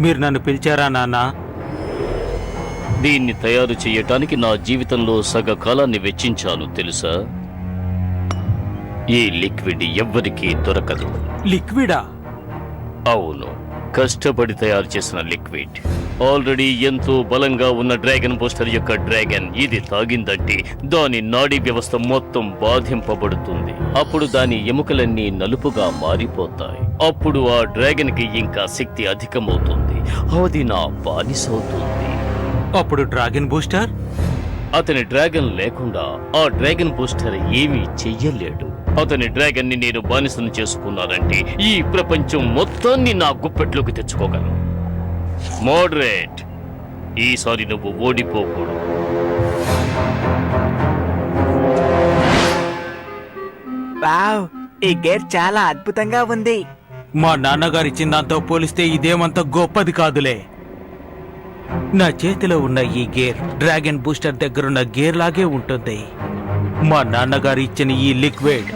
మీరు నన్ను పిలిచారా నాన్నా? దీన్ని తయారు చేయటానికి నా జీవితంలో సగ కాలాన్ని వెచ్చించాను తెలుసా? ఈ లిక్విడ్ ఎవ్వరికీ దొరకదు. లిక్విడా? అవును, కష్టపడి తయారు చేసిన లిక్విడ్. ఆల్రెడీ ఎంతో బలంగా ఉన్న డ్రాగన్ బూస్టర్ యొక్క డ్రాగన్ ఇది తాగిందంటే దాని నాడీ వ్యవస్థ మొత్తం బాధింపబడుతుంది. అప్పుడు దాని ఎముకలన్నీ నలుపుగా మారిపోతాయి. అప్పుడు ఆ డ్రాగన్ కి ఇంకా శక్తి అధికమవుతుంది. అది నా బానిసవుతుంది. అప్పుడు డ్రాగన్ బూస్టర్? అతని డ్రాగన్ లేకుండా ఆ డ్రాగన్ బూస్టర్ ఏమీ చెయ్యలేడు. అతని డ్రాగన్ ని నేను బానిసను చేసుకున్నానంటే ఈ ప్రపంచం మొత్తాన్ని నా గుప్పెట్లోకి తెచ్చుకోగలను. మోడరేట్, ఈసారి నువ్వు ఓడిపోకూడదు. వావ్, ఈ గేర్ చాలా అద్భుతంగా ఉంది. మా నాన్నగారు ఇచ్చిన దాంతో పోలిస్తే ఇదేమంత గొప్పది కాదులే. నా చేతిలో ఉన్న ఈ గేర్ డ్రాగన్ బూస్టర్ దగ్గరున్న గేర్ లాగే ఉంటుంది. మా నాన్నగారు ఇచ్చిన ఈ లిక్విడ్,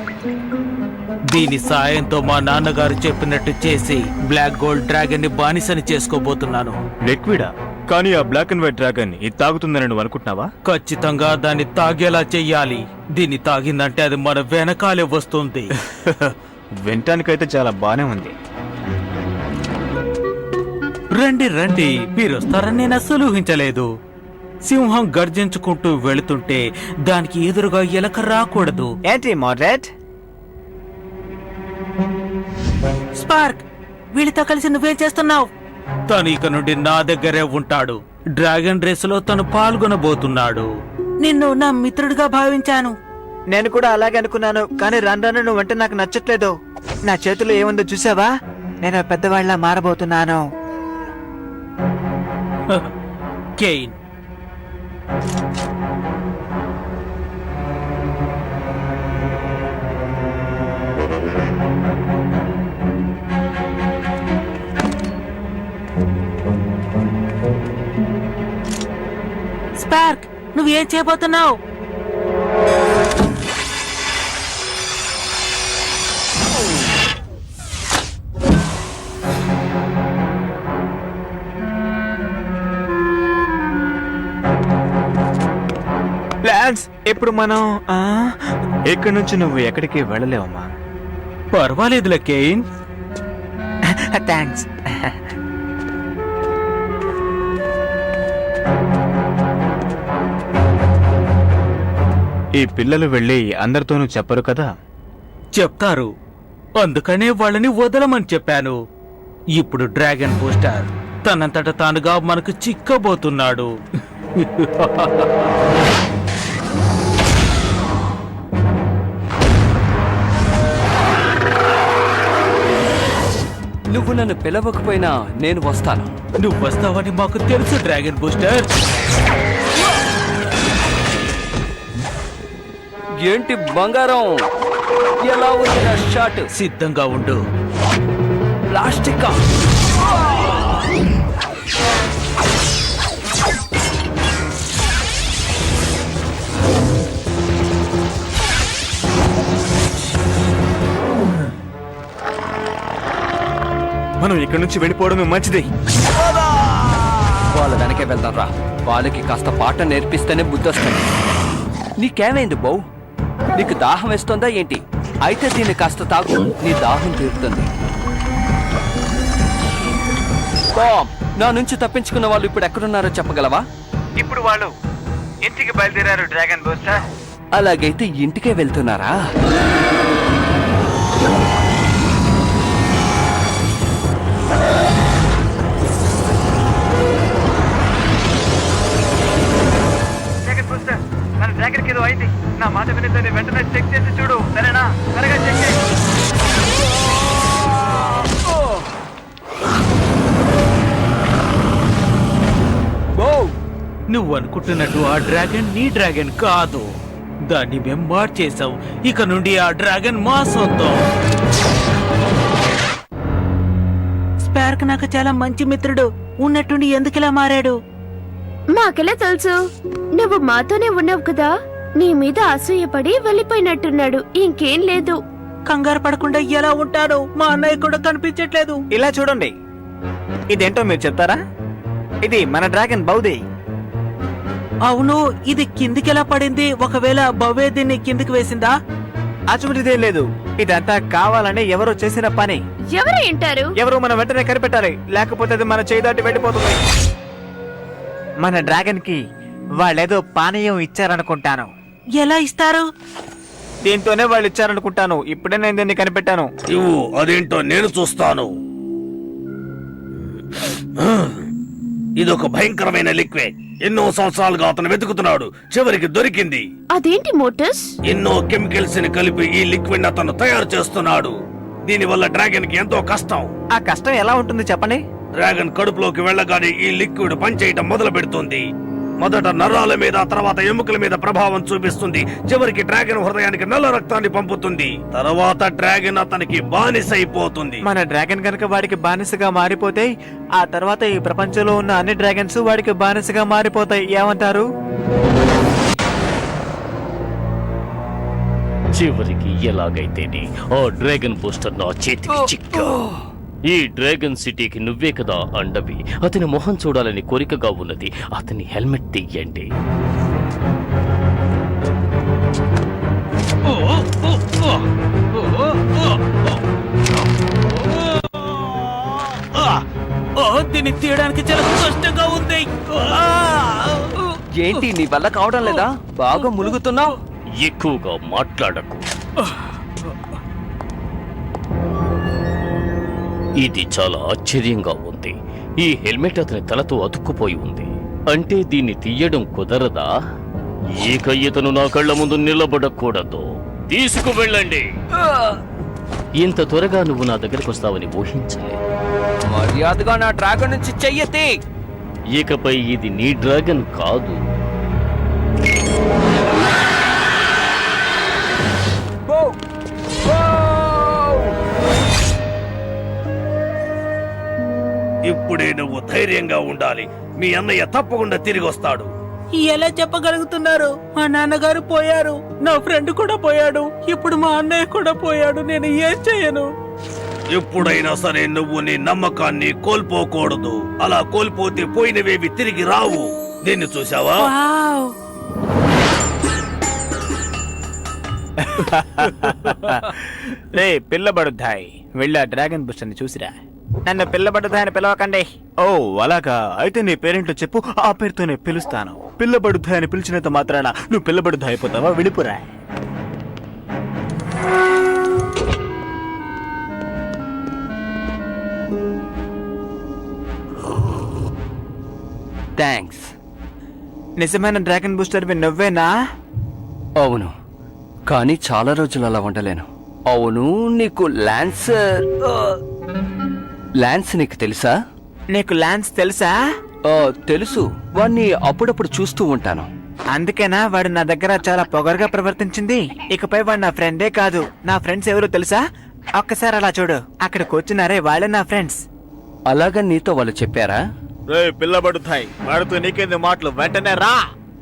దీని సాయంతో మా నాన్నగారు చెప్పినట్టు చేసి బ్లాక్ గోల్డ్ డ్రాగన్ ని బానిసని చేసుకోబోతున్నాను. లిక్విడా? కానీ ఆ బ్లాక్ అండ్ వైట్ డ్రాగన్ ఇది తాగుతుందని నువ్వు అనుకుంటున్నావా? ఖచ్చితంగా దాన్ని తాగేలా చెయ్యాలి. దీన్ని తాగిందంటే అది మన వెనకాలే వస్తుంది. వినటానికైతే చాలా బానే ఉంది. రండి రండి, మీరొస్తారని నేను అస్సలు ఊహించలేదు. సింహం గర్జించుకుంటూ వెళుతుంటే దానికి ఎదురుగా ఎలక రాకూడదు. ఏంటి మోడరేట్? స్పార్క్, వీళ్ళతో కలిసి నువ్వేం చేస్తున్నావు? తను ఇక నుండి నా దగ్గరే ఉంటాడు. డ్రాగన్ రేస్ లో తను పాల్గొనబోతున్నాడు. నిన్ను నా మిత్రుడిగా భావించాను. నేను కూడా అలాగే అనుకున్నాను, కానీ రన్ నువ్వంటే నాకు నచ్చట్లేదు. నా చేతిలో ఏముందో చూసావా? నేను పెద్దవాళ్ళ మారబోతున్నాను. కేయిన్, స్పార్క్, నువ్వేం చేయబోతున్నావు? ప్లాన్స్, ఇప్పుడు మనం ఇక్కడి నుంచి నువ్వు ఎక్కడికి వెళ్ళలేవమ్మా. పర్వాలేదులే కేయిన్. థ్యాంక్స్. ఈ పిల్లలు వెళ్ళి అందరితోనూ చెప్పరు కదా? చెప్తారు, అందుకనే వాళ్ళని వదలమని చెప్పాను. ఇప్పుడు డ్రాగన్ బూస్టర్ తనంతట తానుగా మనకు చిక్కబోతున్నాడు. నువ్వు నన్ను పిలవకపోయినా నేను వస్తాను. నువ్వు వస్తావని మాకు తెలుసు డ్రాగన్ బూస్టర్. ఏంటి బంగారం, ఎలా ఉంది నా షాట్? సిద్ధంగా ఉండు. ప్లాస్టిక్ మనం ఇక్కడి నుంచి వెళ్ళిపోవడమే మంచిది. వాళ్ళ వెనకే వెళ్దాం రా. వాళ్ళకి కాస్త పాఠం నేర్పిస్తేనే బుద్ధొస్తుంది. నీకేమైంది బౌ? నీకు దాహం వేస్తుందా ఏంటి? అయితే దీన్ని కాస్త తాగు, నీ దాహం తీరుతుంది. టామ్, నా నుంచి తప్పించుకున్న వాళ్ళు ఇప్పుడు ఎక్కడున్నారో చెప్పగలవా? ఇప్పుడు వాళ్ళు ఇంటికి బయలుదేరారు డ్రాగన్ బూస్టర్. అలాగైతే ఇంటికే వెళ్తున్నారా? డ్రాగన్ బూస్టర్, మన డ్రాగన్ ఏదో అయింది. నా మాట వినిద్దని వెంటనే చెక్ చేసి చూడు, సరేనా? త్వరగా చెక్ చేయి. నువ్వు అనుకుంటున్నట్టు ఆ డ్రాగన్ నీ డ్రాగన్ కాదు. దాన్ని మేం మార్చేశాం. ఇక నుండి ఆ డ్రాగన్ మా సొంతం. స్పార్క్ నాకు చాలా మంచి మిత్రుడు. ఉన్నట్టుండి ఎందుకిలా మారాడు? మాకెలా తెలుసు? నువ్వు మాతోనే ఉన్నావు కదా. నీ మీద అసూయపడి వెళ్ళిపోయినట్టున్నాడు, ఇంకేం లేదు. కంగారు పడకుండా ఎలా ఉంటాడు? మా అన్నయ్య కూడా కనిపించట్లేదు. ఇలా చూడండి, ఇదేంటో మీరు చెప్తారా? ఇది మన డ్రాగన్ బౌది. అవును, ఇది కిందికెలా పడింది? ఒకవేళ బవ్వే దీన్ని కిందికి వేసిందా? అటువంటిదే లేదు. ఇదంతా కావాలని ఎవరో చేసిన పని. ఎవరు ఏంటారు? ఎవరు మనం వెంటనే కనిపెట్టాలి, లేకపోతే అది మన చేయి దాటి వెళ్ళిపోతుంది. మన డ్రాగన్ కి వాళ్ళేదో పానీయం ఇచ్చారనుకుంటాను. ఎలా ఇస్తారు? దీంతోనే వాళ్ళు ఇచ్చారనుకుంటాను. ఇప్పుడే నేను దీన్ని కనిపెట్టాను. ఇవ్వు, అదేంటో నేను చూస్తాను. ఇదొక భయంకరమైన లిక్విడ్. ఎన్నో సంవత్సరాలుగా అతను వెతుకుతున్నాడు. చివరికి దొరికింది. అదేంటి మోటస్? ఎన్నో కెమికల్స్ ని కలిపి ఈ లిక్విడ్ అతను తయారు చేస్తున్నాడు. దీని వల్ల డ్రాగన్ కి ఎంతో కష్టం. ఆ కష్టం ఎలా ఉంటుంది చెప్పండి? డ్రాగన్ కడుపులోకి వెళ్ళగానే ఈ లిక్విడ్ పనిచేయటం మొదలు పెడుతుంది. మొదట నరాల మీద, తర్వాత ఎముకల మీద ప్రభావం చూపిస్తుంది. చివరికి డ్రాగన్ హృదయానికి నల్ల రక్తాన్ని పంపుతుంది. తర్వాత డ్రాగన్ అతనికి బానిస అయిపోతుంది. మన డ్రాగన్ కనుక వాడికి బానిసగా మారిపోతే, ఆ తర్వాత ఈ ప్రపంచంలో ఉన్న అన్ని డ్రాగన్స్ వాడికి బానిసగా మారిపోతాయి. ఏమంటారు? చివరికి ఎలాగైతేనే ఆ డ్రాగన్ పోస్టర్ నా చేతికి చిక్కా. ఈ డ్రాగన్ సిటీకి నువ్వే కదా అండవి. అతని మొహం చూడాలని కోరికగా ఉన్నది. అతని హెల్మెట్ తీయండి. దీన్ని తీయడానికి చాలా కష్టంగా ఉంది. ఏంటి నీ వల్ల కావడం లేదా? బాగా ములుగుతున్నావు. ఎక్కువగా మాట్లాడకు. ఇది చాలా ఆశ్చర్యంగా ఉంది. ఈ హెల్మెట్ అతని తలతో అతుక్కుపోయి ఉంది. అంటే దీన్ని తీయడం కుదరదా? ఇక ఇతను నా కళ్ళ ముందు నిలబడకూడదు. తీసుకువెళ్ళండి. ఇంత త్వరగా నువ్వు నా దగ్గరకు వస్తావని ఊహించలే. మర్యాదగా నా డ్రాగన్ నుంచి చెయ్యతి. ఇకపై ఇది నీ డ్రాగన్ కాదు. ఇప్పుడే నువ్వు ధైర్యంగా ఉండాలి. మీ అన్నయ్య తప్పకుండా తిరిగి వస్తాడు. ఎలా చెప్పగలుగుతున్నారు? మా నాన్నగారు పోయారు, నా ఫ్రెండ్ కూడా పోయాడు, ఇప్పుడు మా అన్నయ్య కూడా పోయాడు. నేను ఏం చేయను? ఎప్పుడైనా సరే నువ్వు నీ నమ్మకాన్ని కోల్పోకూడదు. అలా కోల్పోతే పోయినవేవి తిరిగి రావు. దీన్ని చూసావా? వావ్! రే పిల్లబడుద్దాయి, వెళ్ళి ఆ డ్రాగన్ బుష్ అని చూసిరా. నన్ను పిల్లబడుద్దాయి అని పిలవకండి. ఓ అలాగా, అయితే నీ పేరేంటో చెప్పు, ఆ పేరుతోనే పిలుస్తాను. పిల్లబడుద్దాయి అని పిలిచినంత మాత్రాన నువ్వు పిల్లబడుద్దా అయిపోతావా? విడిపురా. థ్యాంక్స్. నిజమైన డ్రాగన్ బూస్టర్ నువ్వేనా? అవును, కానీ చాలా రోజులు అలా ఉండలేను. అవును, నీకు లాన్స్ నీకు తెలుసా? నీకు లాన్స్ తెలుసా? తెలుసు, వాణ్ణి అప్పుడప్పుడు చూస్తూ ఉంటాను. అందుకేనా వాడు నా దగ్గర చాలా పొగరుగా ప్రవర్తించింది? ఇకపై వాడు నా ఫ్రెండే కాదు. నా ఫ్రెండ్స్ ఎవరో తెలుసా? ఒక్కసారి అలా చూడు, అక్కడ కూర్చున్నారే వాళ్ళే నా ఫ్రెండ్స్. అలాగా నీతో వాళ్ళు చెప్పారా? రే పిల్లబడుతాయి, వాడితో నీకేంది మాటలు? వెంటనే రా,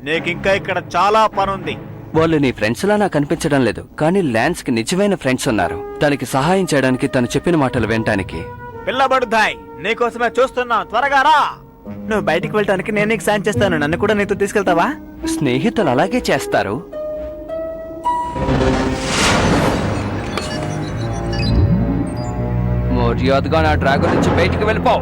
నీకింకా ఇక్కడ చాలా పనుంది. వాళ్ళు నీ ఫ్రెండ్స్ లా నాకు అనిపించడం లేదు, కానీ లాన్స్ కి నిజమైన ఫ్రెండ్స్ ఉన్నారు. తనకి సహాయం చేయడానికి, తను చెప్పిన మాటలు వినటానికి. పిల్లబడుతాయి, నీకోసమే చూస్తున్నా, త్వరగా రా. నువ్వు బయటికి వెళ్ళటానికి నేను నీకు సాయం చేస్తాను. నన్ను కూడా నీతో తీసుకెళ్తావా? స్నేహితులు అలాగే చేస్తారు. మర్యాదగా నా డ్రాగన్ నుంచి బయటికి వెళ్ళిపో.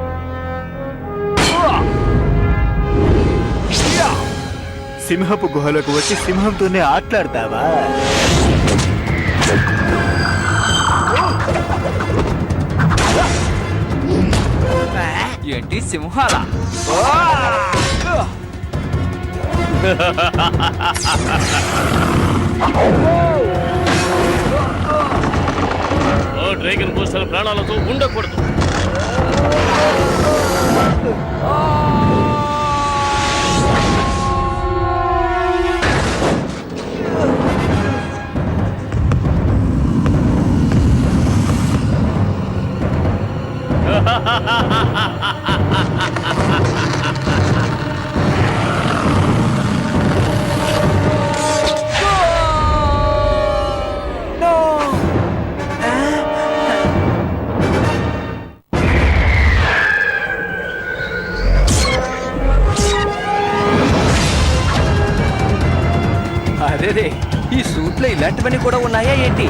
సింహపు గుహలోకి వచ్చి సింహంతోనే ఆటలాడతావా? ఏంటి సింహాల? డ్రాగన్ పోస్టర్ ప్రాణాలతో ఉండకూడదు. అరే ఈ సూట్లో ఇలాంటివన్నీ కూడా ఉన్నాయా ఏంటి?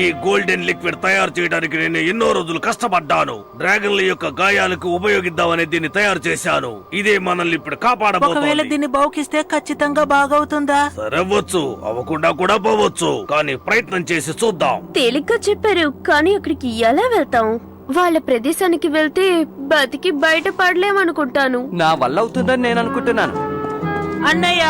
ఈ గోల్డెన్ లిక్విడ్ తయారు చేయడానికి నేను ఎన్నో రోజులు కష్టపడ్డాను. డ్రాగన్ల యొక్క గాయాలకు ఉపయోగిద్దామని దీన్ని తయారు చేశాను. ఇదే మనల్ని ఇప్పుడు ఒకవేళ కాపాడబోతోంది. దీన్ని బావుకిస్తే ఖచ్చితంగా బాగవుతుందా? సరవచ్చు, అవ్వకుండా కూడా పోవచ్చు, కానీ ప్రయత్నం చేసి చూద్దాం. తేలిగ్గా చెప్పారు, కానీ అక్కడికి ఎలా వెళ్తాం? వాళ్ళ ప్రదేశానికి వెళ్తే బతికి బయట పడలేమనుకుంటాను. నా వల్ల అవుతుందని నేను అనుకుంటున్నాను. అన్నయ్య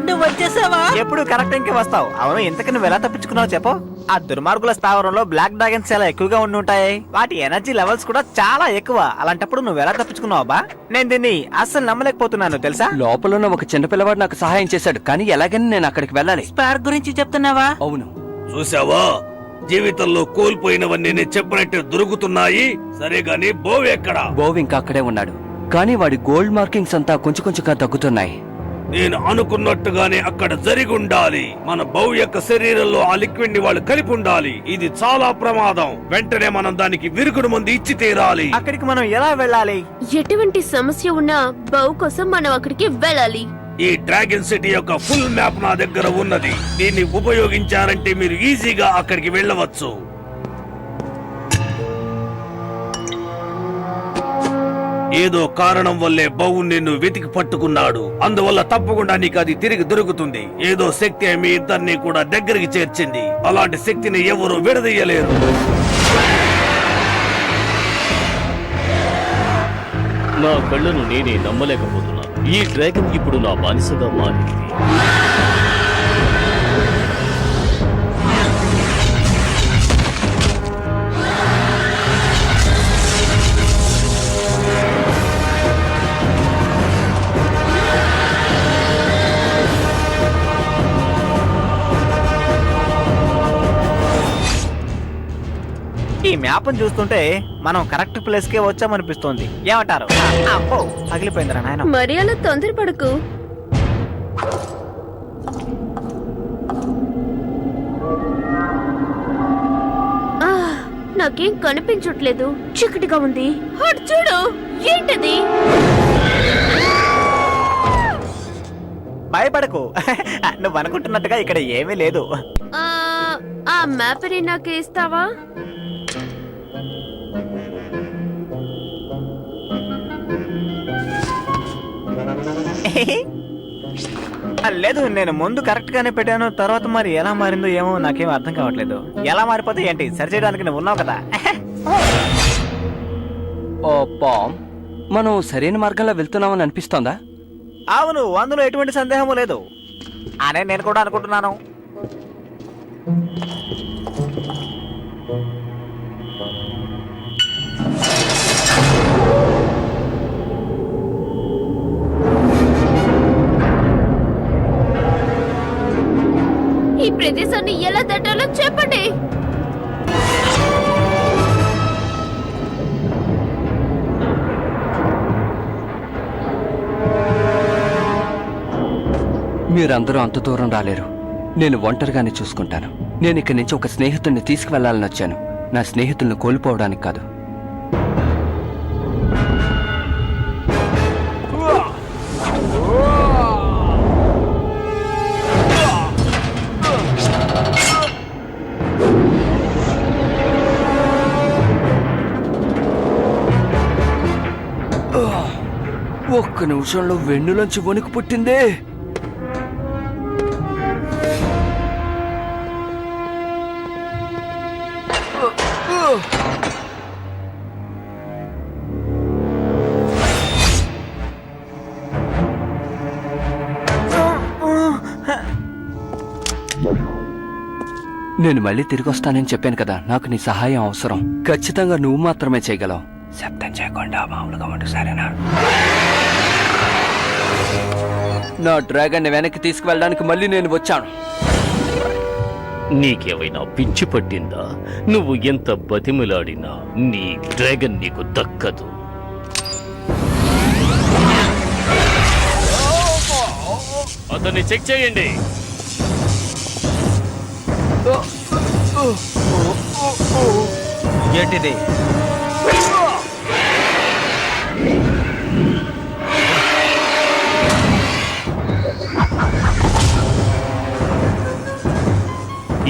నువ్వు వచ్చేసావా? ఎప్పుడు కరెక్ట్ ఇంకే వస్తావు. అవును, ఇంతకు నువ్వు ఎలా తప్పించుకున్నావు చెప్పు. ఆ దుర్మార్గుల స్థావరంలో బ్లాక్ డ్రాగన్స్ చాలా ఎక్కువగా ఉండి ఉంటాయి. వాటి ఎనర్జీ లెవెల్స్ కూడా చాలా ఎక్కువ. అలాంటప్పుడు నువ్వు ఎలా తప్పించుకున్నావు బా? నేను దీన్ని అస్సలు నమ్మలేకపోతున్నాను తెలుసా. లోపల ఉన్న ఒక చిన్న పిల్లవాడు నాకు సహాయం చేశాడు, కానీ ఎలాగని నేను అక్కడికి వెళ్ళాలి. స్పార్క్ గురించి చెప్తున్నావా? అవును. చూసావా, జీవితంలో కోల్పోయినవన్నీ నేను చెప్పినట్టు దొరుకుతున్నాయి. సరే గాని బోవ్ ఎక్కడా? బోవ్ ఇంకా అక్కడే ఉన్నాడు, కానీ వాడి గోల్డ్ మార్కింగ్స్ అంతా కొంచెం కొంచెంగా తగ్గుతున్నాయి. నేను అనుకున్నట్టుగానే అక్కడ జరిగి ఉండాలి. మన బౌ యొక్క శరీరంలో ఆ లిక్విడ్ ని వాళ్ళు కలిపి ఉండాలి. ఇది చాలా ప్రమాదం. వెంటనే మనం దానికి విరుగుడు మందు ఇచ్చి తీరాలి. అక్కడికి మనం ఎలా వెళ్ళాలి? ఎటువంటి సమస్య ఉన్నా బౌ కోసం మనం అక్కడికి వెళ్ళాలి. ఈ డ్రాగన్ సిటీ యొక్క ఫుల్ మ్యాప్ నా దగ్గర ఉన్నది. దీన్ని ఉపయోగించారంటే మీరు ఈజీగా అక్కడికి వెళ్ళవచ్చు. ఏదో కారణం వల్లే బౌ నిన్ను వెతికి పట్టుకున్నాడు. అందువల్ల తప్పకుండా నీకు అది తిరిగి దొరుకుతుంది. ఏదో శక్తి మీ ఇద్దరిని కూడా దగ్గరికి చేర్చింది. అలాంటి శక్తిని ఎవరు విడదీయలేరు. నా కళ్ళను నేనే నమ్మలేకపోతున్నాను. ఈ డ్రాగన్ ఇప్పుడు నా బానిసగా మారింది. ఈ మ్యాప్ చూస్తుంటే మనం కరెక్ట్ ప్లేస్ కే వచ్చామనిపిస్తోంది. ఏమంటారు? అబ్బో, పగిలిపోయిందిరా నాయన. మరి అలా తొందరపడకు. ఆ, నాకేం కనిపించట్లేదు, చీకటిగా ఉంది. అటు చూడు, ఏంటది? భయపడకు. నువ్వు అనుకుంటున్నట్టుగా ఇక్కడ ఏమీ లేదు. ఆ మ్యాప్ ని నాకు ఇస్తావా? లేదు, నేను ముందు కరెక్ట్ గానే పెట్టాను. తర్వాత మరి ఎలా మారిందో ఏమో నాకేం అర్థం కావట్లేదు. ఎలా మారిపోతే ఏంటి, సరి చేయడానికి నువ్వు ఉన్నావు కదా. ఓ పామ్, మనం సరైన మార్గంలో వెళ్తున్నామని అనిపిస్తోందా? అవును, అందులో ఎటువంటి సందేహము లేదు అనే నేను కూడా అనుకుంటున్నాను. ఈ ప్రదేశాన్ని ఎలా దాటాలో చెప్పండి. మీరందరూ అంత దూరం రాలేరు. నేను ఒంటరిగానే చూసుకుంటాను. నేను ఇక్కడి నుంచి ఒక స్నేహితుడిని తీసుకువెళ్లాలని వచ్చాను. నా స్నేహితులను కోల్పోవడానికి కాదు. ఒక్క నిమిషంలో వెన్నులోంచి వణుకు పుట్టిందే. నేను మళ్ళీ తిరిగి వస్తానని చెప్పాను కదా. నాకు నీ సహాయం అవసరం. ఖచ్చితంగా నువ్వు మాత్రమే చేయగలవు. శబ్దం చేయకుండా మామూలుగా ఉండు, సరేనా? నా డ్రాగన్ ని వెనక్కి తీసుకువెళ్ళడానికి మళ్ళీ నేను వచ్చాను. నీకేమైనా పిచ్చి పట్టిందా? నువ్వు ఎంత బతిమిలాడినా నీ డ్రాగన్ నీకు దక్కదు. అతన్ని చెక్ చేయండి. ఏంటిది?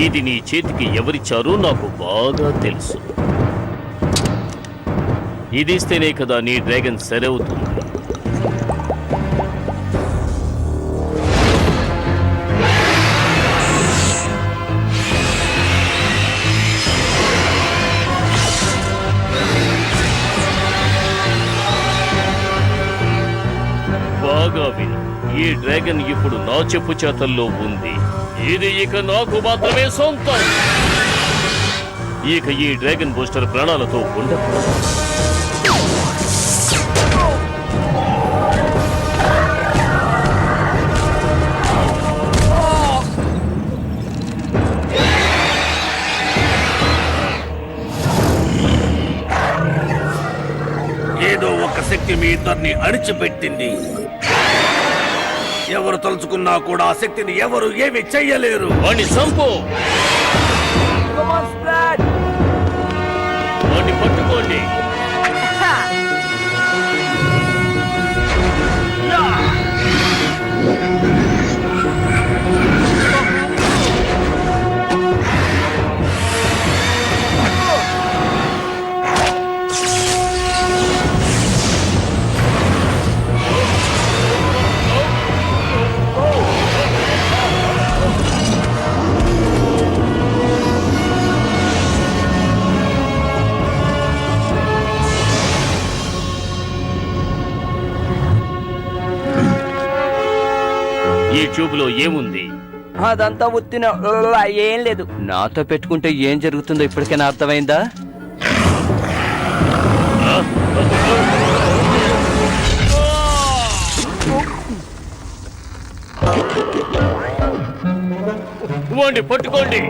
ఇది నీ చేతికి ఎవరిచ్చారో నాకు బాగా తెలుసు. ఇది ఇస్తేనే కదా నీ డ్రాగన్ సరవుతుంది. బాగా విను, ఈ డ్రాగన్ ఇప్పుడు నా చెప్పు చేతల్లో ఉంది. ఇది ఇక నాకు మాత్రమే సొంతం. ఇక ఈ డ్రాగన్ బూస్టర్ ప్రాణాలతో ఉండకూడదు. ఏదో ఒక శక్తి మీ ఇద్దరిని అణిచిపెట్టింది. ఎవరు తలుచుకున్నా కూడా ఆ శక్తిని ఎవరు ఏమి చెయ్యలేరు. వాణ్ణి చంపు. వాణ్ణి పట్టుకోండి. ఈ ట్యూబ్లో ఏముంది? అదంతా ఉత్తిన ఏం లేదు. నాతో పెట్టుకుంటే ఏం జరుగుతుందో ఇప్పటికైనా అర్థమైందా? వాణ్ణి పట్టుకోండి.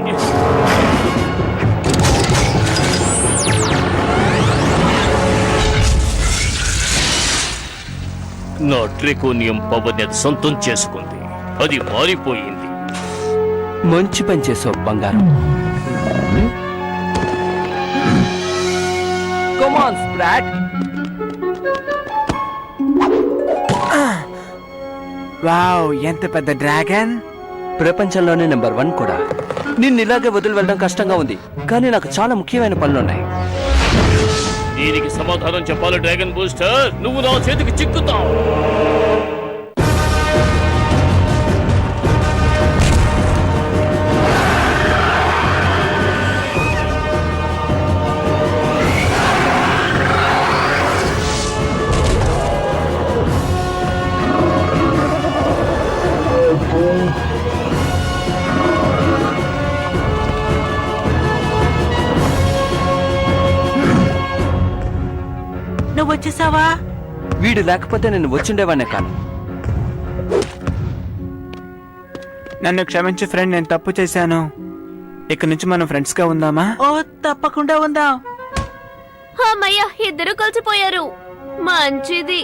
నా ట్రికోనియం పవర్ ని సొంతం చేసుకుంది. అది మారిపోయింది. మంచి పని చేసావు బంగారం. Come on, Sprat. వావ్, ఎంత పెద్ద డ్రాగన్! ప్రపంచంలోనే నెంబర్ 1 కూడా. నిన్ను ఇలాగే వదిలి వెళ్ళడం కష్టంగా ఉంది, కానీ నాకు చాలా ముఖ్యమైన పనులున్నాయి. దీనికి సమాధానం చెప్పాలి డ్రాగన్ బూస్టర్. నువ్వు నా చేతికి చిక్కుతావు. నువ్వు వచ్చేసావా? వీడు లేకపోతే నేను వచ్చిండేవాడినే కాను. నన్ను క్షమించు ఫ్రెండ్, నేను తప్పు చేశాను. ఇక నుంచి మనం ఫ్రెండ్స్ గా ఉందామా? ఓ తప్పకుండా ఉందాం. అమ్మయ్య, ఇద్దరు కలిసిపోయారు. మంచిది.